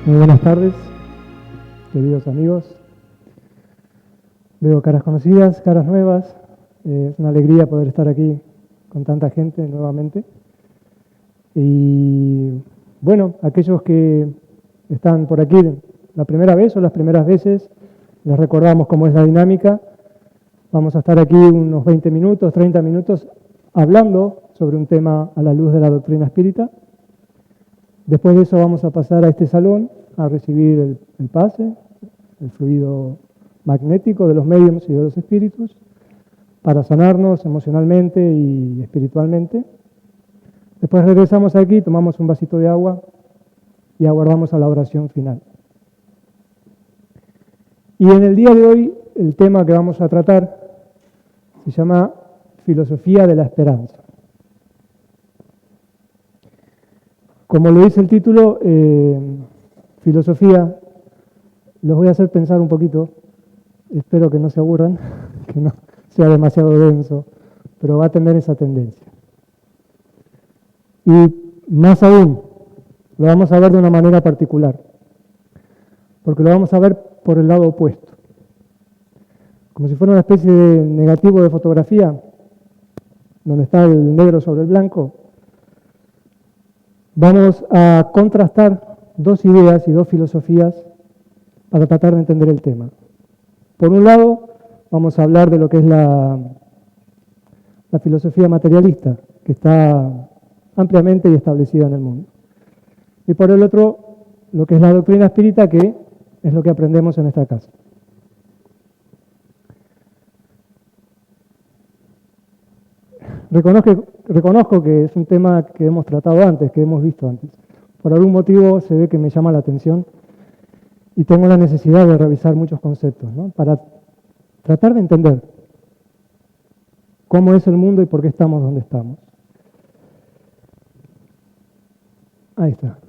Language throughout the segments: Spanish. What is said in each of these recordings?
Muy buenas tardes, queridos amigos. Veo caras conocidas, caras nuevas. Es una alegría poder estar aquí con tanta gente nuevamente. Y bueno, aquellos que están por aquí la primera vez o las primeras veces, les recordamos cómo es la dinámica. Vamos a estar aquí unos 20 minutos, 30 minutos, hablando sobre un tema a la luz de la doctrina espírita. Después de eso vamos a pasar a este salón a recibir el pase, el fluido magnético de los médiums y de los espíritus, para sanarnos emocionalmente y espiritualmente. Después regresamos aquí, tomamos un vasito de agua y aguardamos a la oración final. Y en el día de hoy, el tema que vamos a tratar se llama Filosofía de la Esperanza. Como lo dice el título, filosofía, los voy a hacer pensar un poquito, espero que no se aburran, que no sea demasiado denso, pero va a tener esa tendencia. Y más aún, lo vamos a ver de una manera particular, porque lo vamos a ver por el lado opuesto. Como si fuera una especie de negativo de fotografía, donde está el negro sobre el blanco, vamos a contrastar dos ideas y dos filosofías para tratar de entender el tema. Por un lado, vamos a hablar de lo que es la filosofía materialista, que está ampliamente y establecida en el mundo. Y por el otro, lo que es la doctrina espírita, que es lo que aprendemos en esta casa. Reconozco que es un tema que hemos tratado antes, que hemos visto antes. Por algún motivo se ve que me llama la atención y tengo la necesidad de revisar muchos conceptos, ¿no? Para tratar de entender cómo es el mundo y por qué estamos donde estamos. Ahí está.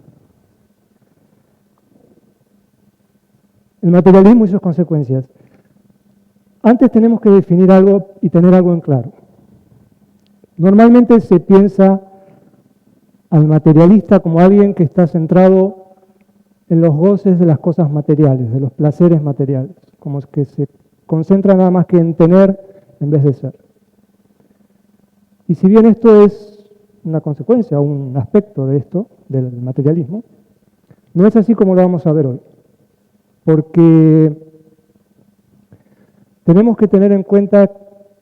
El materialismo y sus consecuencias. Antes tenemos que definir algo y tener algo en claro. Normalmente se piensa al materialista como alguien que está centrado en los goces de las cosas materiales, de los placeres materiales, como que se concentra nada más que en tener en vez de ser. Y si bien esto es una consecuencia, un aspecto de esto, del materialismo, no es así como lo vamos a ver hoy. Porque tenemos que tener en cuenta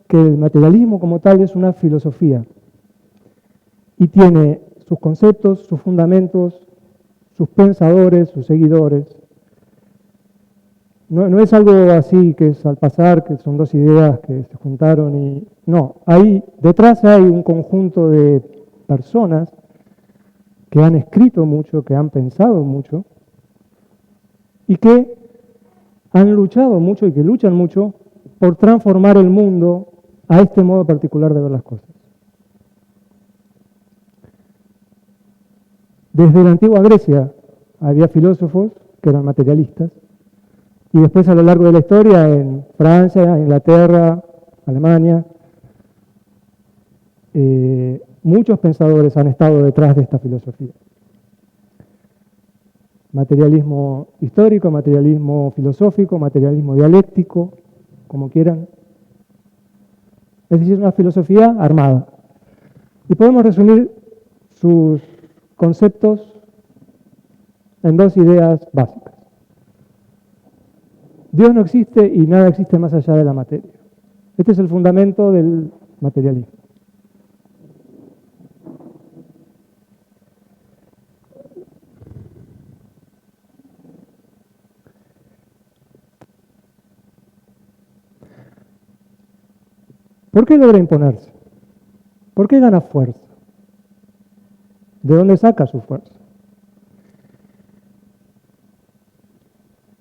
que el materialismo como tal es una filosofía y tiene sus conceptos, sus fundamentos, sus pensadores, sus seguidores. No es algo así que es al pasar, que son dos ideas que se juntaron y... No, detrás hay un conjunto de personas que han escrito mucho, que han pensado mucho y que han luchado mucho y que luchan mucho por transformar el mundo a este modo particular de ver las cosas. Desde la antigua Grecia había filósofos que eran materialistas y después a lo largo de la historia en Francia, Inglaterra, Alemania, muchos pensadores han estado detrás de esta filosofía. Materialismo histórico, materialismo filosófico, materialismo dialéctico, como quieran. Es decir, una filosofía armada. Y podemos resumir sus conceptos en dos ideas básicas. Dios no existe y nada existe más allá de la materia. Este es el fundamento del materialismo. ¿Por qué logra imponerse? ¿Por qué gana fuerza? ¿De dónde saca su fuerza?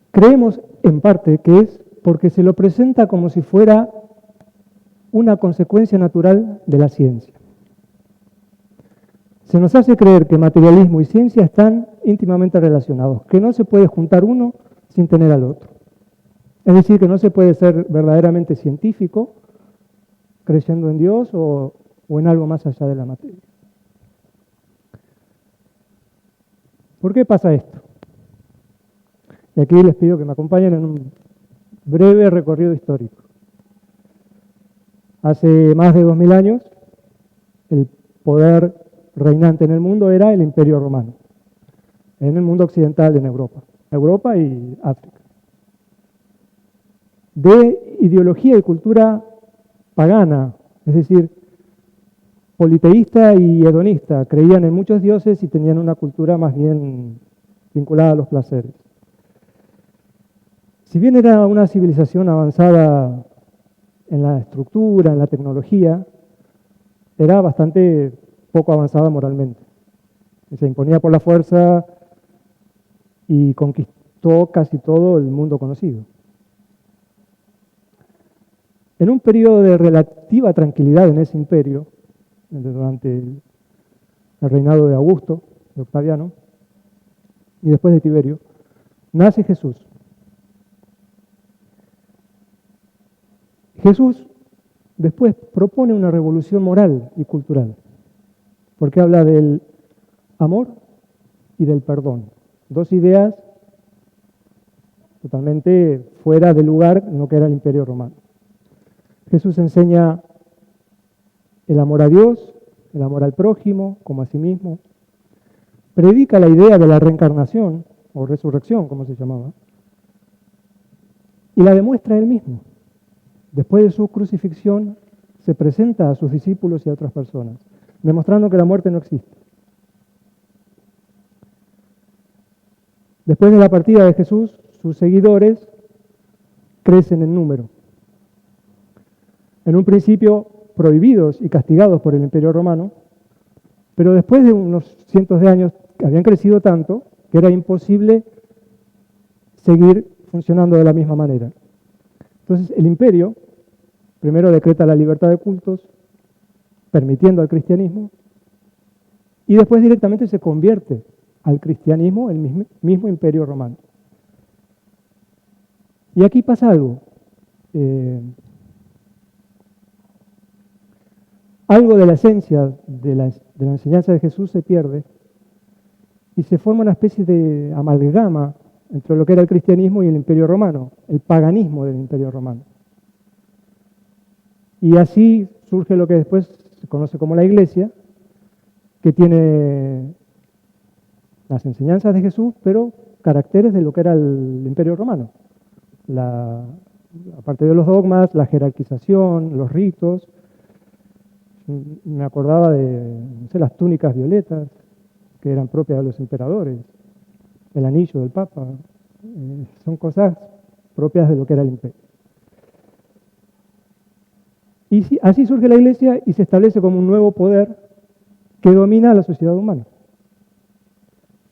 Creemos en parte que es porque se lo presenta como si fuera una consecuencia natural de la ciencia. Se nos hace creer que materialismo y ciencia están íntimamente relacionados, que no se puede juntar uno sin tener al otro. Es decir, que no se puede ser verdaderamente científico creyendo en Dios o en algo más allá de la materia. ¿Por qué pasa esto? Y aquí les pido que me acompañen en un breve recorrido histórico. Hace más de 2000 años, el poder reinante en el mundo era el Imperio Romano, en el mundo occidental, en Europa y África. De ideología y cultura pagana, es decir, politeísta y hedonista, creían en muchos dioses y tenían una cultura más bien vinculada a los placeres. Si bien era una civilización avanzada en la estructura, en la tecnología, era bastante poco avanzada moralmente. Se imponía por la fuerza y conquistó casi todo el mundo conocido. En un periodo de relativa tranquilidad en ese imperio, durante el reinado de Augusto, de Octaviano, y después de Tiberio, nace Jesús. Jesús después propone una revolución moral y cultural, porque habla del amor y del perdón, dos ideas totalmente fuera de lugar en lo que era el Imperio Romano. Jesús enseña el amor a Dios, el amor al prójimo como a sí mismo, predica la idea de la reencarnación o resurrección, como se llamaba, y la demuestra él mismo. Después de su crucifixión, se presenta a sus discípulos y a otras personas, demostrando que la muerte no existe. Después de la partida de Jesús, sus seguidores crecen en número. En un principio prohibidos y castigados por el Imperio Romano, pero después de unos cientos de años habían crecido tanto que era imposible seguir funcionando de la misma manera. Entonces el imperio primero decreta la libertad de cultos, permitiendo al cristianismo, y después directamente se convierte al cristianismo el mismo Imperio Romano. Y aquí pasa algo. Algo de la esencia de la enseñanza de Jesús se pierde y se forma una especie de amalgama entre lo que era el cristianismo y el Imperio Romano, el paganismo del Imperio Romano. Y así surge lo que después se conoce como la Iglesia, que tiene las enseñanzas de Jesús, pero caracteres de lo que era el Imperio Romano. Aparte de los dogmas, la jerarquización, los ritos. Me acordaba de, no sé, las túnicas violetas, que eran propias de los emperadores, el anillo del Papa. Son cosas propias de lo que era el imperio. Y así surge la Iglesia y se establece como un nuevo poder que domina a la sociedad humana,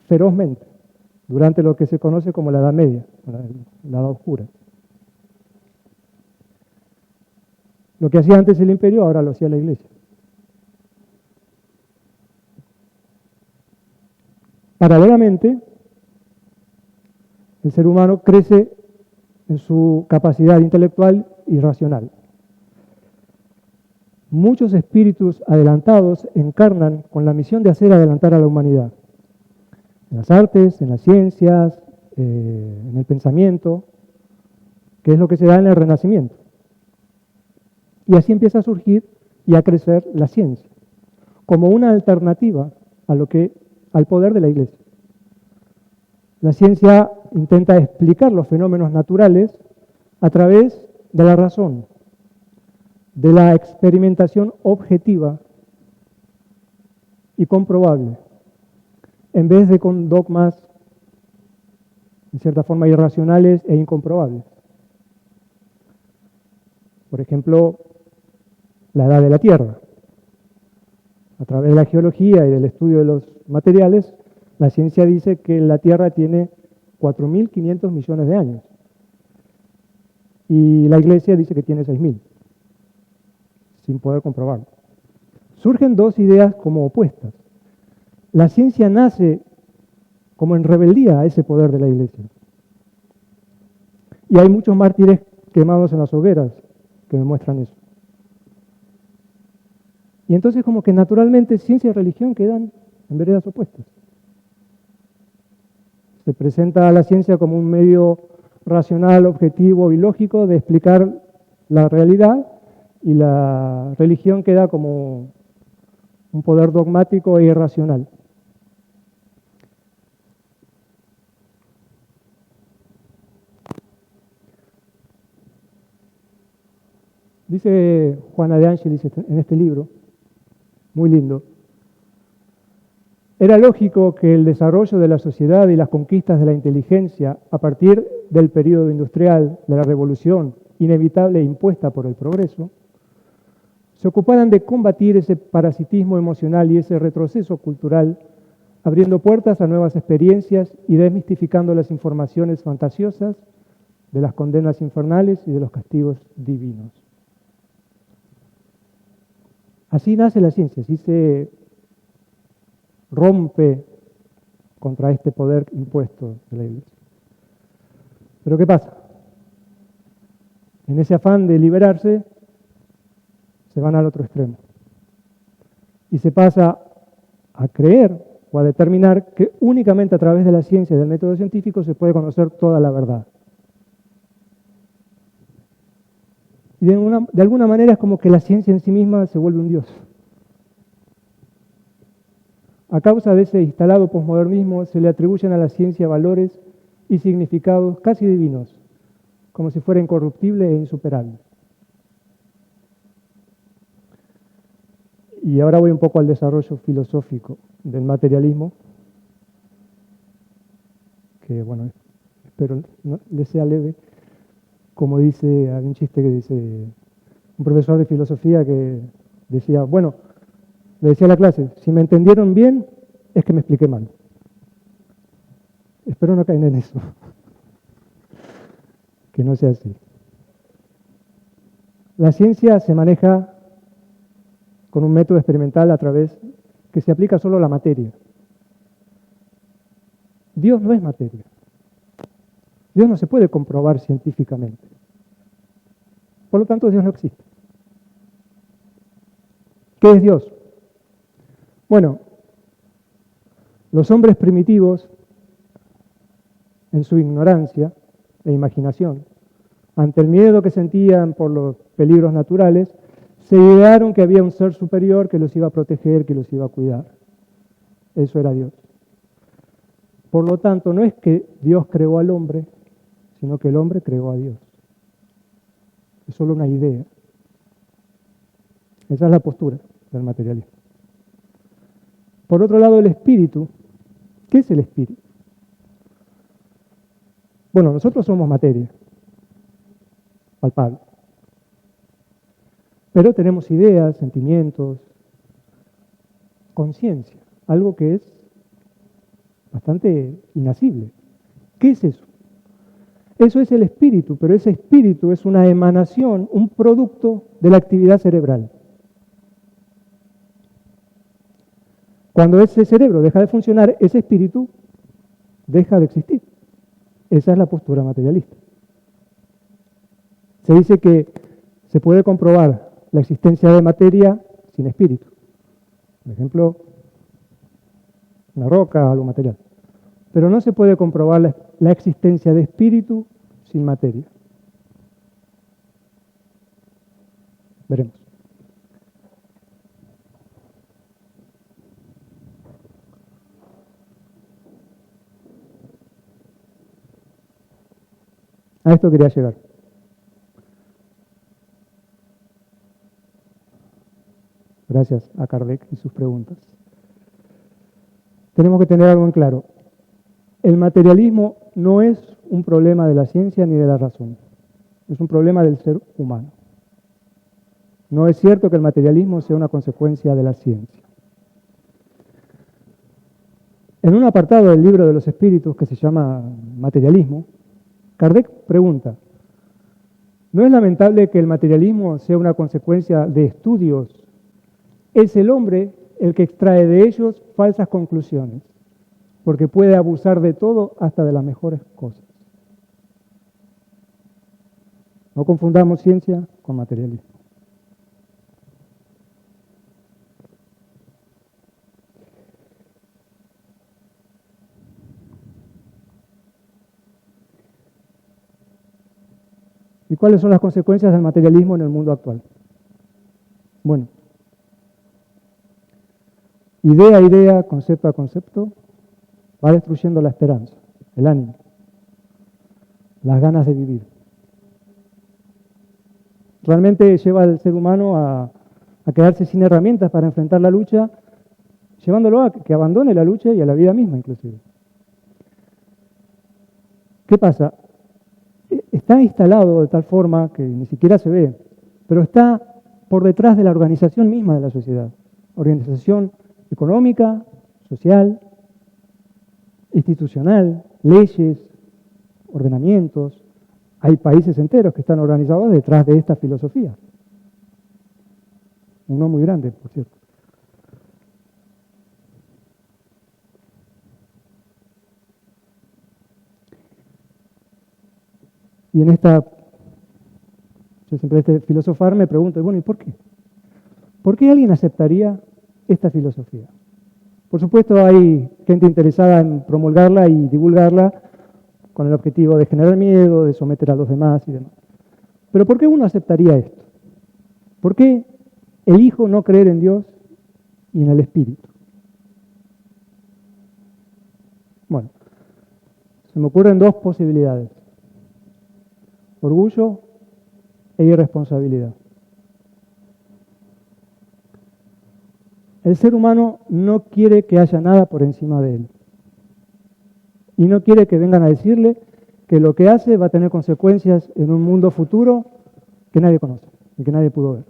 ferozmente, durante lo que se conoce como la Edad Media, la Edad Oscura. Lo que hacía antes el imperio, ahora lo hacía la Iglesia. Paralelamente, el ser humano crece en su capacidad intelectual y racional. Muchos espíritus adelantados encarnan con la misión de hacer adelantar a la humanidad. En las artes, en las ciencias, en el pensamiento, que es lo que se da en el Renacimiento. Y así empieza a surgir y a crecer la ciencia, como una alternativa al poder de la Iglesia. La ciencia intenta explicar los fenómenos naturales a través de la razón, de la experimentación objetiva y comprobable, en vez de con dogmas, en cierta forma, irracionales e incomprobables. Por ejemplo, la edad de la Tierra. A través de la geología y del estudio de los materiales, la ciencia dice que la Tierra tiene 4.500 millones de años. Y la Iglesia dice que tiene 6.000, sin poder comprobarlo. Surgen dos ideas como opuestas. La ciencia nace como en rebeldía a ese poder de la Iglesia. Y hay muchos mártires quemados en las hogueras que demuestran eso. Y entonces como que naturalmente ciencia y religión quedan en veredas opuestas. Se presenta a la ciencia como un medio racional, objetivo y lógico de explicar la realidad, y la religión queda como un poder dogmático e irracional. Dice Juana de Ángelis en este libro, muy lindo: era lógico que el desarrollo de la sociedad y las conquistas de la inteligencia a partir del periodo industrial, de la revolución inevitable e impuesta por el progreso, se ocuparan de combatir ese parasitismo emocional y ese retroceso cultural, abriendo puertas a nuevas experiencias y desmistificando las informaciones fantasiosas de las condenas infernales y de los castigos divinos. Así nace la ciencia, así se rompe contra este poder impuesto de la Iglesia. Pero ¿qué pasa? En ese afán de liberarse, se van al otro extremo. Y se pasa a creer o a determinar que únicamente a través de la ciencia y del método científico se puede conocer toda la verdad. Y de alguna manera es como que la ciencia en sí misma se vuelve un dios. A causa de ese instalado posmodernismo se le atribuyen a la ciencia valores y significados casi divinos, como si fuera incorruptible e insuperable. Y ahora voy un poco al desarrollo filosófico del materialismo, que bueno, espero no les sea leve. Como dice, hay un chiste que dice un profesor de filosofía que decía, bueno, le decía a la clase, si me entendieron bien, es que me expliqué mal. Espero no caer en eso, que no sea así. La ciencia se maneja con un método experimental a través que se aplica solo a la materia. Dios no es materia. Dios no se puede comprobar científicamente. Por lo tanto, Dios no existe. ¿Qué es Dios? Bueno, los hombres primitivos, en su ignorancia e imaginación, ante el miedo que sentían por los peligros naturales, se idearon que había un ser superior que los iba a proteger, que los iba a cuidar. Eso era Dios. Por lo tanto, no es que Dios creó al hombre, sino que el hombre creó a Dios. Es solo una idea. Esa es la postura del materialismo. Por otro lado, el espíritu. ¿Qué es el espíritu? Bueno, nosotros somos materia, palpable. Pero tenemos ideas, sentimientos, conciencia, algo que es bastante inacible. ¿Qué es eso? Eso es el espíritu, pero ese espíritu es una emanación, un producto de la actividad cerebral. Cuando ese cerebro deja de funcionar, ese espíritu deja de existir. Esa es la postura materialista. Se dice que se puede comprobar la existencia de materia sin espíritu. Por ejemplo, una roca, algo material. Pero no se puede comprobar la existencia de espíritu sin materia. Veremos. A esto quería llegar. Gracias a Kardec y sus preguntas. Tenemos que tener algo en claro. El materialismo no es un problema de la ciencia ni de la razón. Es un problema del ser humano. No es cierto que el materialismo sea una consecuencia de la ciencia. En un apartado del libro de los espíritus que se llama Materialismo, Kardec pregunta, ¿no es lamentable que el materialismo sea una consecuencia de estudios? Es el hombre el que extrae de ellos falsas conclusiones, porque puede abusar de todo hasta de las mejores cosas. No confundamos ciencia con materialismo. cuáles son las consecuencias del materialismo en el mundo actual? Bueno, idea a idea, concepto a concepto, va destruyendo la esperanza, el ánimo, las ganas de vivir. Realmente lleva al ser humano a quedarse sin herramientas para enfrentar la lucha, llevándolo a que abandone la lucha y a la vida misma inclusive. ¿Qué pasa? Está instalado de tal forma que ni siquiera se ve, pero está por detrás de la organización misma de la sociedad. Organización económica, social, institucional, leyes, ordenamientos. Hay países enteros que están organizados detrás de esta filosofía. Uno muy grande, por cierto. Y en esta, yo siempre filosofar me pregunto, bueno, ¿y por qué? ¿Por qué alguien aceptaría esta filosofía? Por supuesto hay gente interesada en promulgarla y divulgarla con el objetivo de generar miedo, de someter a los demás y demás. Pero ¿por qué uno aceptaría esto? ¿Por qué elijo no creer en Dios y en el Espíritu? Bueno, se me ocurren dos posibilidades: orgullo e irresponsabilidad. El ser humano no quiere que haya nada por encima de él. Y no quiere que vengan a decirle que lo que hace va a tener consecuencias en un mundo futuro que nadie conoce y que nadie pudo ver.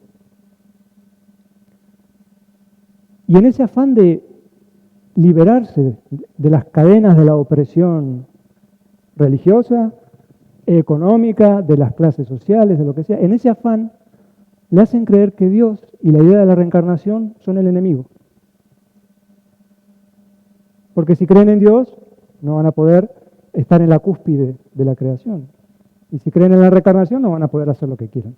Y en ese afán de liberarse de las cadenas de la opresión religiosa, económica, de las clases sociales, de lo que sea, en ese afán le hacen creer que Dios y la idea de la reencarnación son el enemigo. Porque si creen en Dios, no van a poder estar en la cúspide de la creación. Y si creen en la reencarnación, no van a poder hacer lo que quieran.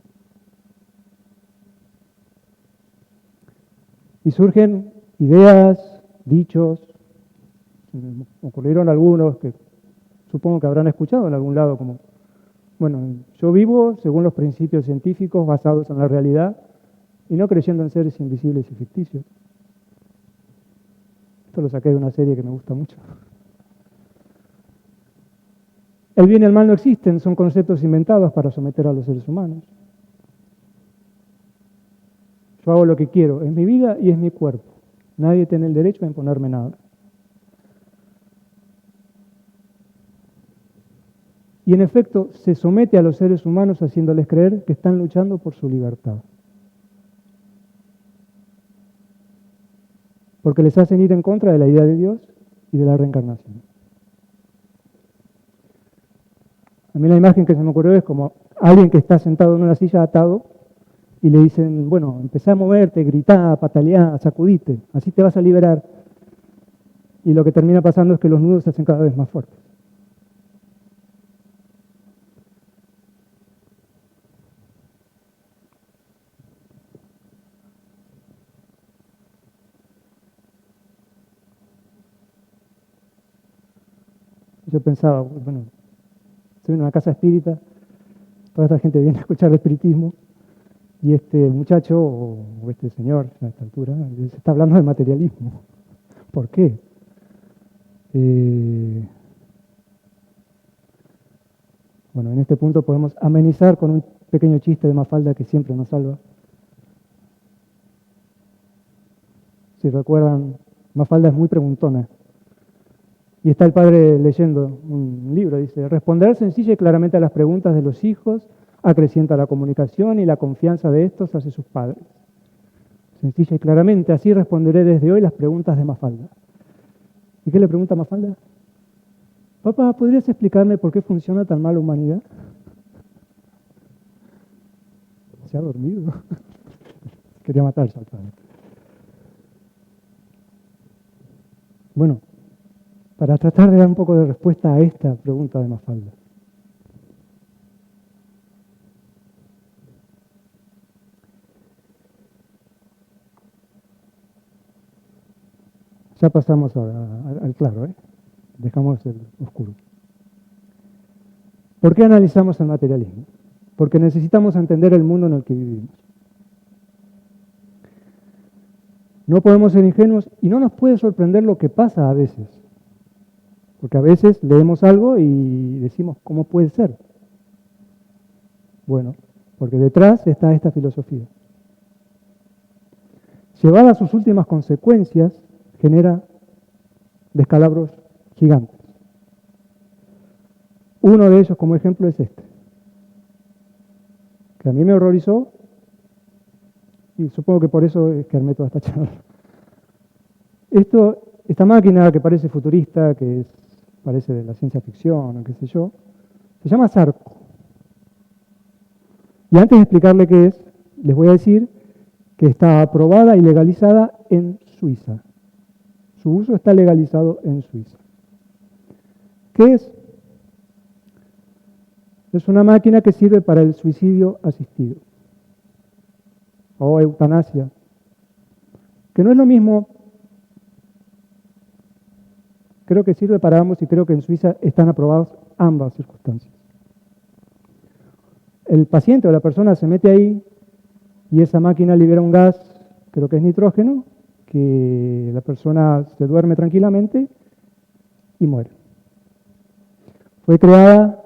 Y surgen ideas, dichos, me ocurrieron algunos que supongo que habrán escuchado en algún lado, como, bueno, yo vivo según los principios científicos basados en la realidad y no creyendo en seres invisibles y ficticios. Esto lo saqué de una serie que me gusta mucho. El bien y el mal no existen, son conceptos inventados para someter a los seres humanos. Yo hago lo que quiero, es mi vida y es mi cuerpo. Nadie tiene el derecho a imponerme nada. Y en efecto, se somete a los seres humanos haciéndoles creer que están luchando por su libertad. Porque les hacen ir en contra de la idea de Dios y de la reencarnación. A mí la imagen que se me ocurrió es como alguien que está sentado en una silla atado y le dicen, bueno, empecé a moverte, gritá, pataleá, sacudite, así te vas a liberar. Y lo que termina pasando es que los nudos se hacen cada vez más fuertes. Yo pensaba, bueno, estoy en una casa espírita, toda esta gente viene a escuchar el espiritismo, y este muchacho, o este señor a esta altura, se está hablando de materialismo. ¿Por qué? Bueno, en este punto podemos amenizar con un pequeño chiste de Mafalda que siempre nos salva. Si recuerdan, Mafalda es muy preguntona. Y está el padre leyendo un libro, dice, responder sencilla y claramente a las preguntas de los hijos acrecienta la comunicación y la confianza de estos hacia sus padres. Sencilla y claramente, así responderé desde hoy las preguntas de Mafalda. ¿Y qué le pregunta Mafalda? Papá, ¿podrías explicarme por qué funciona tan mal la humanidad? Se ha dormido. Quería matarse al padre. Bueno, para tratar de dar un poco de respuesta a esta pregunta de Mafalda. Ya pasamos al claro, dejamos el oscuro. ¿Por qué analizamos el materialismo? porque necesitamos entender el mundo en el que vivimos. No podemos ser ingenuos y no nos puede sorprender lo que pasa a veces, porque a veces leemos algo y decimos, ¿cómo puede ser? Bueno, porque detrás está esta filosofía. Llevada a sus últimas consecuencias, genera descalabros gigantes. Uno de ellos, como ejemplo, es este, que a mí me horrorizó, y supongo que por eso es que armé toda esta charla. Esta máquina que parece futurista, parece de la ciencia ficción o qué sé yo, se llama Sarco. Y antes de explicarle qué es, les voy a decir que está aprobada y legalizada en Suiza. Su uso está legalizado en Suiza. ¿Qué es? Es una máquina que sirve para el suicidio asistido o eutanasia, que no es lo mismo. Creo que sirve para ambos y creo que en Suiza están aprobadas ambas circunstancias. El paciente o la persona se mete ahí y esa máquina libera un gas, creo que es nitrógeno, que la persona se duerme tranquilamente y muere. Fue creada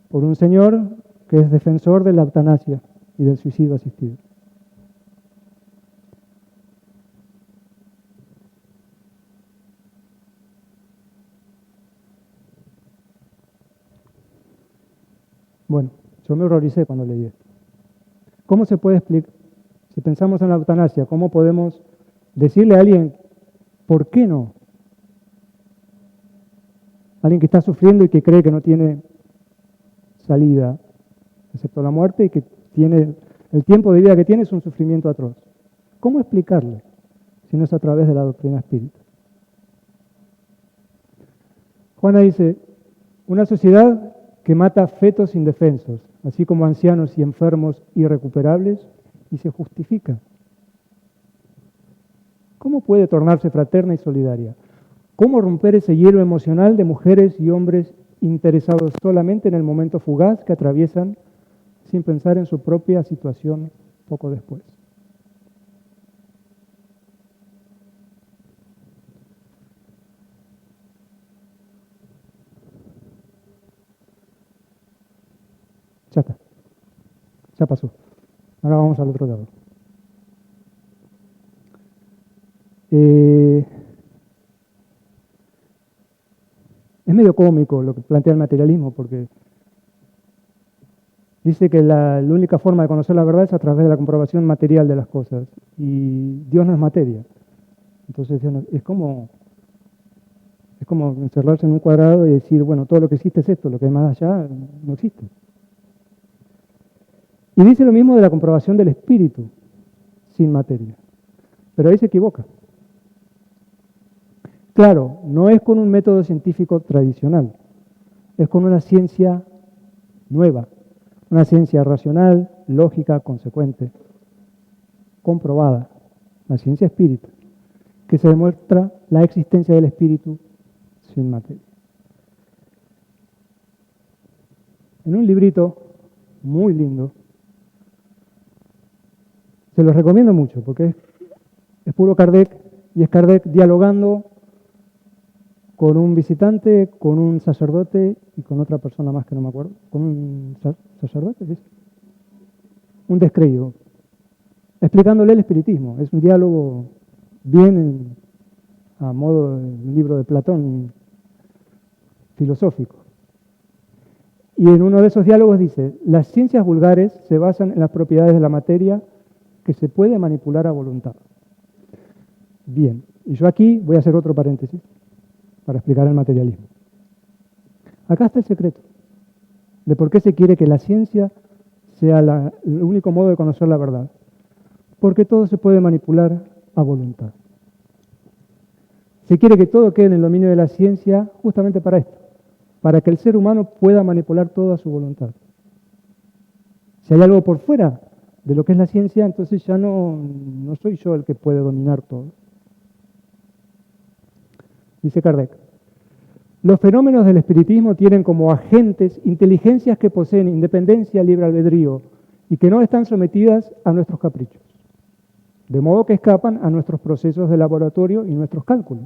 por un señor que es defensor de la eutanasia y del suicidio asistido. Bueno, yo me horroricé cuando leí esto. ¿Cómo se puede explicar? Si pensamos en la eutanasia, ¿cómo podemos decirle a alguien, ¿por qué no? Alguien que está sufriendo y que cree que no tiene salida, excepto la muerte, y que tiene el tiempo de vida que tiene es un sufrimiento atroz. ¿Cómo explicarle si no es a través de la doctrina espírita? Juana dice, una sociedad que mata fetos indefensos, así como ancianos y enfermos irrecuperables, y se justifica. ¿Cómo puede tornarse fraterna y solidaria? ¿Cómo romper ese hielo emocional de mujeres y hombres interesados solamente en el momento fugaz que atraviesan sin pensar en su propia situación poco después? Ya está, ya pasó. Ahora vamos al otro lado. Es medio cómico lo que plantea el materialismo, porque dice que la única forma de conocer la verdad es a través de la comprobación material de las cosas, y Dios no es materia. Entonces es como encerrarse en un cuadrado y decir, bueno, todo lo que existe es esto, lo que hay más allá no existe. Y dice lo mismo de la comprobación del espíritu sin materia, pero ahí se equivoca. Claro, no es con un método científico tradicional, es con una ciencia nueva, una ciencia racional, lógica, consecuente, comprobada, la ciencia espírita, que se demuestra la existencia del espíritu sin materia. En un librito muy lindo, se los recomiendo mucho porque es puro Kardec, y es Kardec dialogando con un visitante, con un sacerdote y con otra persona más que no me acuerdo. ¿Con un sacerdote? ¿Sí? Un descreído, explicándole el espiritismo. Es un diálogo bien a modo de un libro de Platón filosófico. Y en uno de esos diálogos dice, las ciencias vulgares se basan en las propiedades de la materia que se puede manipular a voluntad. Bien, y yo aquí voy a hacer otro paréntesis para explicar el materialismo. Acá está el secreto de por qué se quiere que la ciencia sea el único modo de conocer la verdad. Porque todo se puede manipular a voluntad. Se quiere que todo quede en el dominio de la ciencia justamente para esto, para que el ser humano pueda manipular todo a su voluntad. Si hay algo por fuera de lo que es la ciencia, entonces ya no soy yo el que puede dominar todo. Dice Kardec, Los fenómenos del espiritismo tienen como agentes inteligencias que poseen independencia, libre albedrío y que no están sometidas a nuestros caprichos, de modo que escapan a nuestros procesos de laboratorio y nuestros cálculos.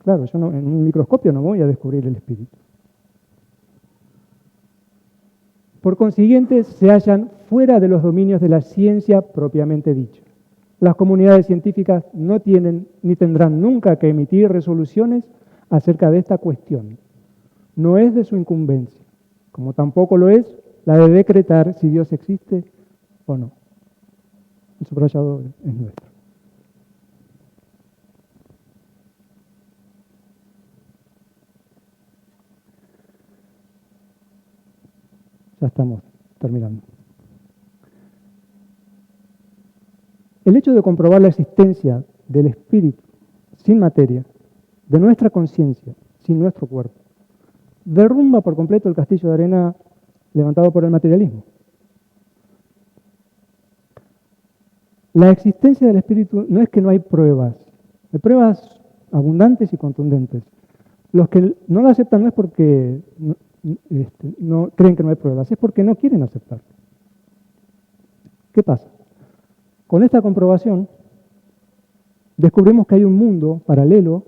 Claro, yo en un microscopio no voy a descubrir el espíritu. Por consiguiente, se hallan fuera de los dominios de la ciencia propiamente dicha. Las comunidades científicas no tienen ni tendrán nunca que emitir resoluciones acerca de esta cuestión. No es de su incumbencia, como tampoco lo es la de decretar si Dios existe o no. El subrayado es nuestro. Ya estamos terminando. El hecho de comprobar la existencia del espíritu sin materia, de nuestra conciencia sin nuestro cuerpo, derrumba por completo el castillo de arena levantado por el materialismo. La existencia del espíritu no es que no hay pruebas abundantes y contundentes. Los que no la aceptan no es porque no creen que no hay pruebas, es porque no quieren aceptar. ¿Qué pasa? Con esta comprobación descubrimos que hay un mundo paralelo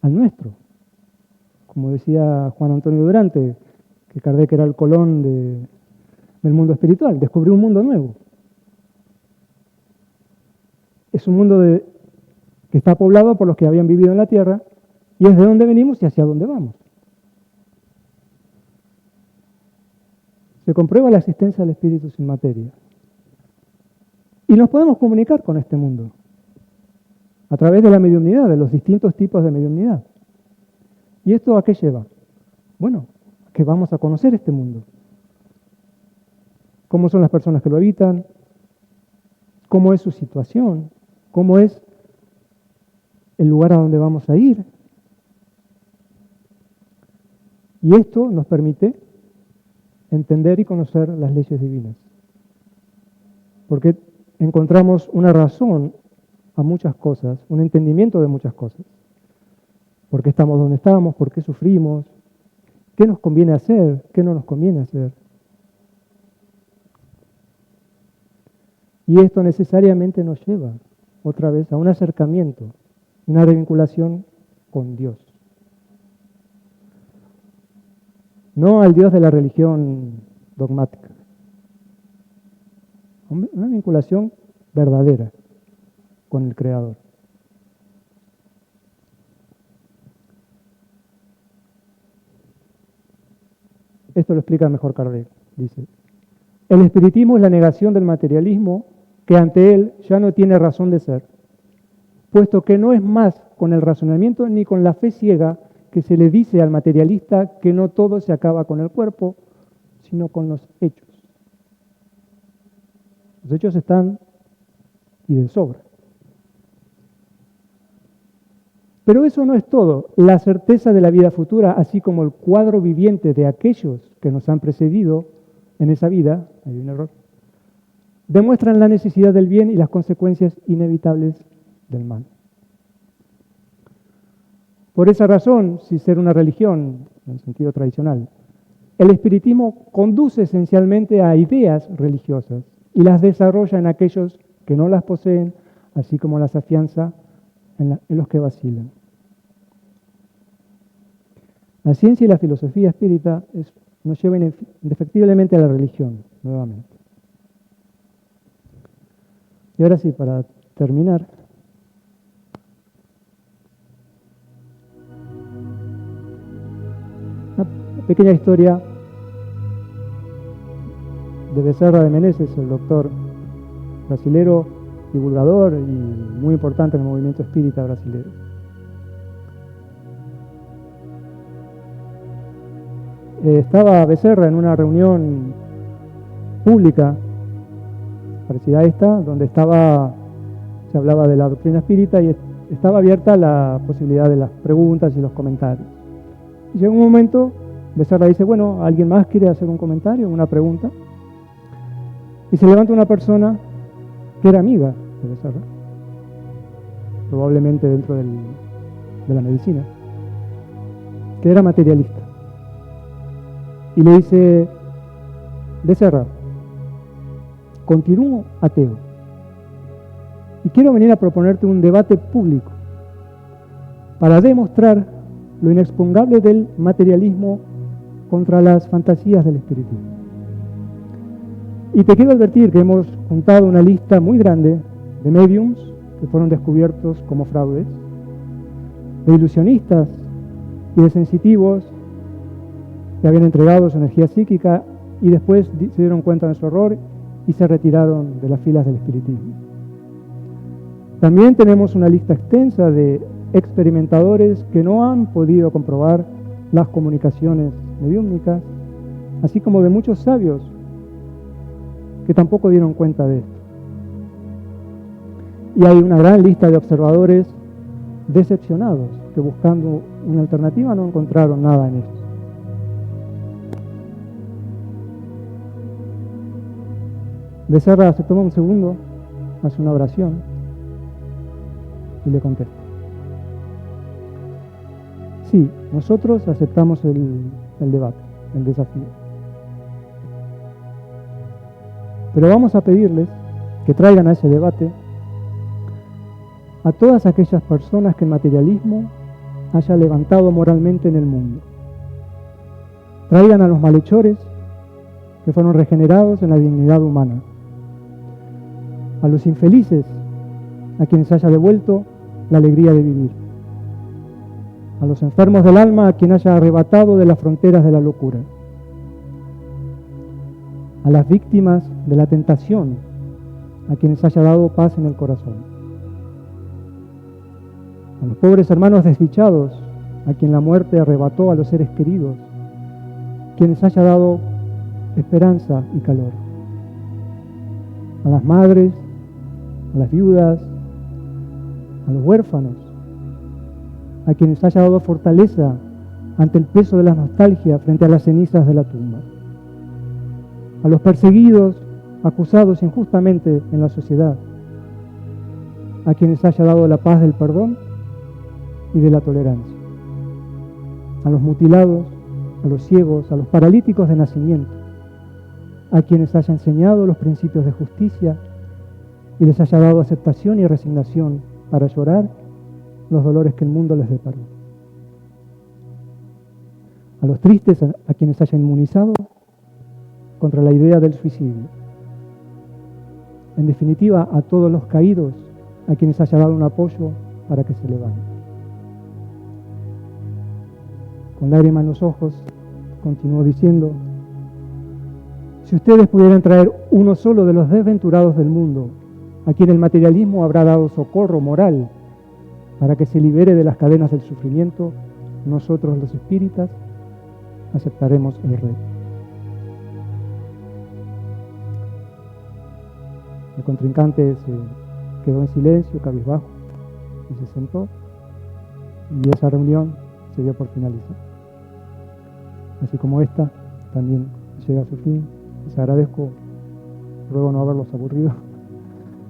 al nuestro. Como decía Juan Antonio Durante, que Kardec era el Colón del mundo espiritual, descubrió un mundo nuevo. Es un mundo que está poblado por los que habían vivido en la tierra y es de dónde venimos y hacia dónde vamos. Se comprueba la existencia del espíritu sin materia. Y nos podemos comunicar con este mundo a través de la mediunidad, de los distintos tipos de mediunidad. ¿Y esto a qué lleva? Bueno, que vamos a conocer este mundo. ¿Cómo son las personas que lo habitan? ¿Cómo es su situación? ¿Cómo es el lugar a donde vamos a ir? Y esto nos permite entender y conocer las leyes divinas. Porque encontramos una razón a muchas cosas, un entendimiento de muchas cosas. ¿Por qué estamos donde estamos? ¿Por qué sufrimos? ¿Qué nos conviene hacer? ¿Qué no nos conviene hacer? Y esto necesariamente nos lleva otra vez a un acercamiento, una revinculación con Dios. No al Dios de la religión dogmática. Una vinculación verdadera con el Creador. Esto lo explica mejor Kardec, dice. El espiritismo es la negación del materialismo que ante él ya no tiene razón de ser, puesto que no es más con el razonamiento ni con la fe ciega que se le dice al materialista que no todo se acaba con el cuerpo, sino con los hechos. Los hechos están y de sobra. Pero eso no es todo. La certeza de la vida futura, así como el cuadro viviente de aquellos que nos han precedido en esa vida, hay un error, demuestran la necesidad del bien y las consecuencias inevitables del mal. Por esa razón, sin ser una religión en el sentido tradicional, el espiritismo conduce esencialmente a ideas religiosas y las desarrolla en aquellos que no las poseen, así como las afianza en los que vacilan. La ciencia y la filosofía espírita nos llevan indefectiblemente a la religión, nuevamente. Y ahora sí, para terminar, una pequeña historia de Becerra de Meneses, el doctor brasilero, divulgador y muy importante en el movimiento espírita brasilero. Estaba Becerra en una reunión pública, parecida a esta, donde se hablaba de la doctrina espírita y estaba abierta la posibilidad de las preguntas y los comentarios. Y llega un momento, Becerra dice, bueno, ¿alguien más quiere hacer un comentario, una pregunta? Y se levanta una persona que era amiga de Becerra, probablemente dentro de la medicina, que era materialista. Y le dice: Becerra, continúo ateo. Y quiero venir a proponerte un debate público para demostrar lo inexpugnable del materialismo contra las fantasías del espiritismo. Y te quiero advertir que hemos juntado una lista muy grande de mediums que fueron descubiertos como fraudes, de ilusionistas y de sensitivos que habían entregado su energía psíquica y después se dieron cuenta de su error y se retiraron de las filas del espiritismo. También tenemos una lista extensa de experimentadores que no han podido comprobar las comunicaciones mediúmnicas, así como de muchos sabios que tampoco dieron cuenta de esto. Y hay una gran lista de observadores decepcionados que, buscando una alternativa, no encontraron nada en esto. Becerra se toma un segundo, hace una oración y le contesta: sí, nosotros aceptamos el debate, el desafío. Pero vamos a pedirles que traigan a ese debate a todas aquellas personas que el materialismo haya levantado moralmente en el mundo. Traigan a los malhechores que fueron regenerados en la dignidad humana, a los infelices a quienes haya devuelto la alegría de vivir, a los enfermos del alma a quien haya arrebatado de las fronteras de la locura, a las víctimas de la tentación a quienes haya dado paz en el corazón, a los pobres hermanos desdichados a quien la muerte arrebató a los seres queridos, quienes haya dado esperanza y calor, a las madres, a las viudas, a los huérfanos, a quienes haya dado fortaleza ante el peso de la nostalgia frente a las cenizas de la tumba, a los perseguidos, acusados injustamente en la sociedad, a quienes haya dado la paz del perdón y de la tolerancia, a los mutilados, a los ciegos, a los paralíticos de nacimiento, a quienes haya enseñado los principios de justicia y les haya dado aceptación y resignación para llorar los dolores que el mundo les deparó, a los tristes a quienes haya inmunizado contra la idea del suicidio, en definitiva a todos los caídos a quienes haya dado un apoyo para que se levanten. Con lágrimas en los ojos continuó diciendo: si ustedes pudieran traer uno solo de los desventurados del mundo a quien el materialismo habrá dado socorro moral para que se libere de las cadenas del sufrimiento, nosotros los espíritas aceptaremos el reto. El contrincante se quedó en silencio, cabizbajo, y se sentó, y esa reunión se dio por finalizada. Así como esta también llega a su fin. Les agradezco, ruego no haberlos aburrido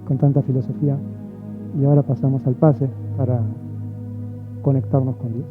con tanta filosofía, y ahora pasamos al pase para conectarnos con Dios.